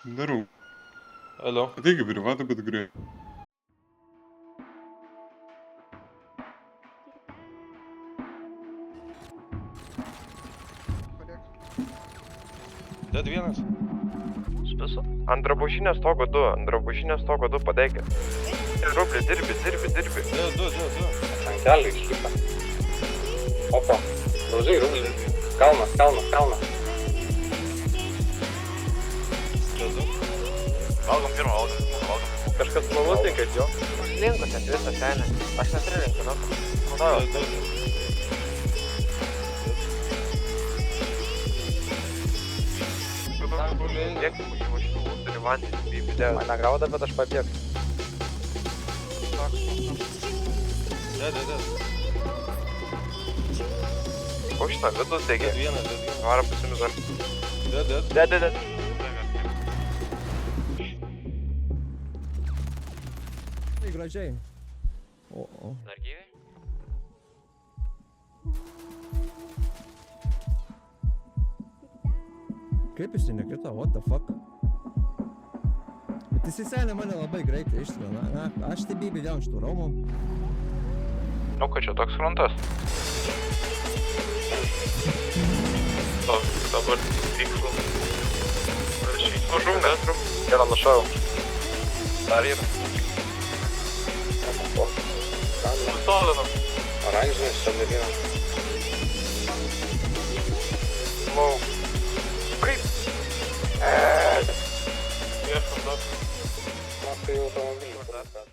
Здорово. Алло. А ты говорю, вату подогрей. Dead vienas. Spisu. Ant drabužinės stogo 2, ant drabužinės stogo 2 padėkit. Rublį, dirbi. Dead, du. Ant kelių išlipa. Opa, daužai rublį. Kalnas. Dead, du. Valgom pirmą, valgom. Kažkas planus linkait, jo? Linkusias visą senę. Aš netrilinku, nu. Dead. Dėkti mūsų šitų turi vandenį bybidė. Mane gauda, bet aš pabėgsiu. Dead. O šitą vidus dėgė. Dead vienas. Varą pasimizar. Dead. Dead. Tai gražiai. O. Dar gyvai? Kaip jis nekrito, what the fuck? Bet jis senė mane labai greitai ištrina. Na, aš tai bybidėjau šitų raumų. Nu, kad čia toks frontas. O, dabar tikslas. Nužungas. Gerą nušau. Dar yra. Nutolinam. Oranžinis, šalmerinas. Wow. Kaip? Ieškom dar. Na, tai automobilis.